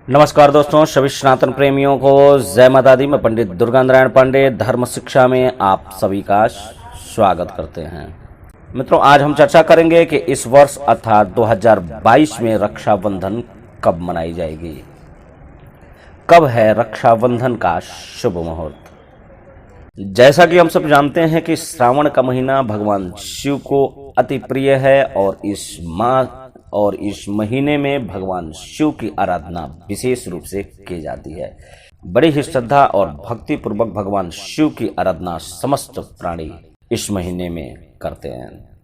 नमस्कार दोस्तों, सभी सनातन प्रेमियों को जय माता दी। मैं पंडित दुर्गा नारायण पांडे धर्म शिक्षा में आप सभी का स्वागत करते हैं। मित्रों, आज हम चर्चा करेंगे कि इस वर्ष अर्थात 2022 में रक्षाबंधन कब मनाई जाएगी। कब है रक्षाबंधन का शुभ मुहूर्त। जैसा कि हम सब जानते हैं कि श्रावण का महीना भगवान शिव को अति प्रिय है और इस महीने में भगवान शिव की आराधना विशेष रूप से की जाती है। बड़ी ही श्रद्धा और भक्ति पूर्वक भगवान शिव की आराधना समस्त प्राणी इस महीने में करते हैं।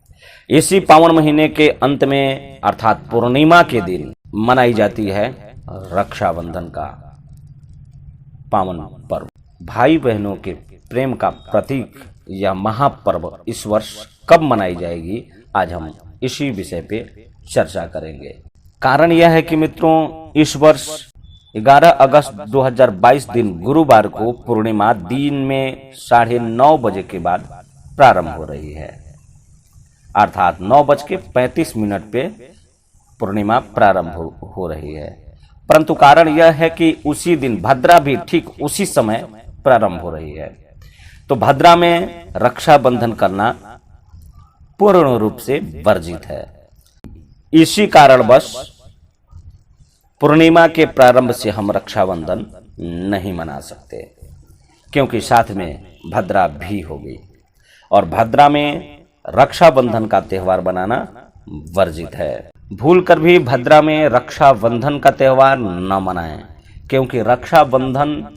इसी पावन महीने के अंत में अर्थात पूर्णिमा के दिन मनाई जाती है रक्षाबंधन का पावन पर्व। भाई बहनों के प्रेम का प्रतीक यह महापर्व इस वर्ष कब मनाई जाएगी, आज हम इसी विषय पे चर्चा करेंगे। कारण यह है कि मित्रों, इस वर्ष 11 अगस्त 2022 दिन गुरुवार को पूर्णिमा दिन में 9:30 बजे के बाद प्रारंभ हो रही है। अर्थात 9:35 पे पूर्णिमा प्रारंभ हो रही है। परंतु कारण यह है कि उसी दिन भद्रा भी ठीक उसी समय प्रारंभ हो रही है। तो भद्रा में रक्षाबंधन करना पूर्ण रूप से वर्जित है। इसी कारणवश पूर्णिमा के प्रारंभ से हम रक्षाबंधन नहीं मना सकते, क्योंकि साथ में भद्रा भी होगी और भद्रा में रक्षाबंधन का त्यौहार बनाना वर्जित है। भूलकर भी भद्रा में रक्षाबंधन का त्यौहार न मनाएं, क्योंकि रक्षाबंधन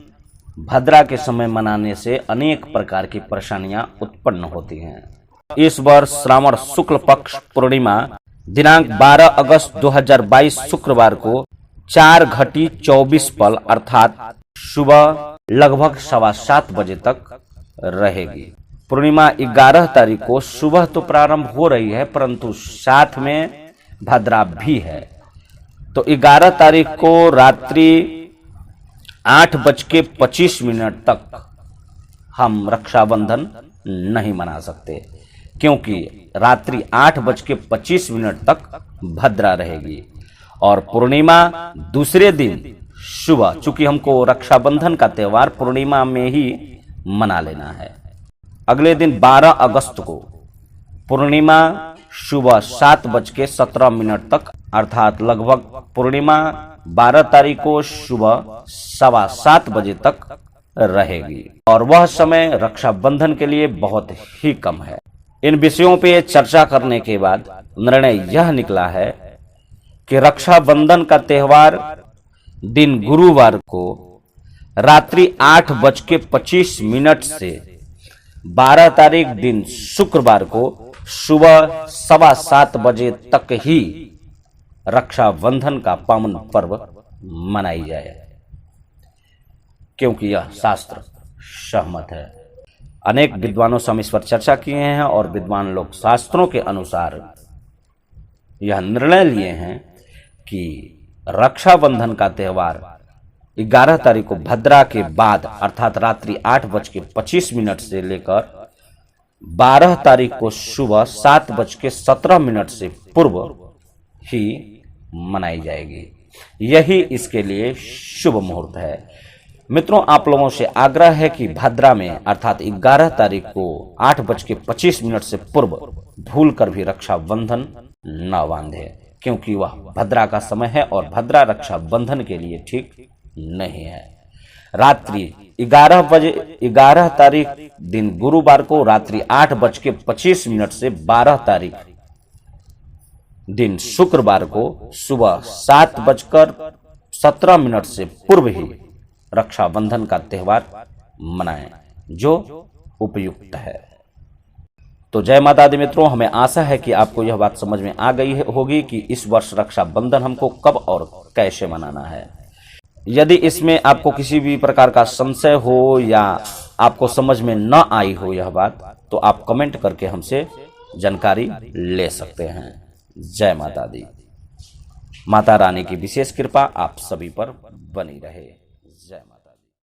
भद्रा के समय मनाने से अनेक प्रकार की परेशानियां उत्पन्न होती हैं। इस वर्ष श्रावण शुक्ल पक्ष पूर्णिमा दिनांक 12 अगस्त 2022 शुक्रवार को 4:24 अर्थात सुबह लगभग 7:15 बजे तक रहेगी। पूर्णिमा 11 तारीख को सुबह तो प्रारंभ हो रही है, परंतु साथ में भद्रा भी है। तो 11 तारीख को रात्रि 8:25 तक हम रक्षाबंधन नहीं मना सकते, क्योंकि रात्रि 8:25 तक भद्रा रहेगी और पूर्णिमा दूसरे दिन सुबह, चूंकि हमको रक्षाबंधन का त्यौहार पूर्णिमा में ही मना लेना है। अगले दिन 12 अगस्त को पूर्णिमा सुबह 7:17 तक अर्थात लगभग पूर्णिमा 12 तारीख को सुबह 7:15 बजे तक रहेगी और वह समय रक्षाबंधन के लिए बहुत ही कम है। इन विषयों पे चर्चा करने के बाद निर्णय यह निकला है कि रक्षाबंधन का त्यौहार दिन गुरुवार को रात्रि 8:25 से 12 तारीख दिन शुक्रवार को सुबह 7:15 बजे तक ही रक्षाबंधन का पावन पर्व मनाई जाए, क्योंकि यह शास्त्र सहमत है। अनेक विद्वानों से हम इस पर चर्चा किए हैं और विद्वान लोग शास्त्रों के अनुसार यह निर्णय लिए हैं कि रक्षाबंधन का त्यौहार 11 तारीख को भद्रा के बाद अर्थात रात्रि 8:25 से लेकर 12 तारीख को सुबह 7:17 से पूर्व ही मनाई जाएगी। यही इसके लिए शुभ मुहूर्त है। मित्रों, आप लोगों से आग्रह है कि भद्रा में अर्थात 11 तारीख को 8:25 से पूर्व भूलकर भी रक्षाबंधन न बांधे, क्योंकि वह भद्रा का समय है और भद्रा रक्षाबंधन के लिए ठीक नहीं है। रात्रि 11 तारीख दिन गुरुवार को रात्रि 8:25 से 12 तारीख दिन शुक्रवार को सुबह 7:17 से पूर्व ही रक्षाबंधन का त्यौहार मनाएं, जो उपयुक्त है। तो जय माता दी मित्रों, हमें आशा है कि आपको यह बात समझ में आ गई होगी कि इस वर्ष रक्षाबंधन हमको कब और कैसे मनाना है। यदि इसमें आपको किसी भी प्रकार का संशय हो या आपको समझ में न आई हो यह बात, तो आप कमेंट करके हमसे जानकारी ले सकते हैं। जय माता दी। माता रानी की विशेष कृपा आप सभी पर बनी रहे। जय माता।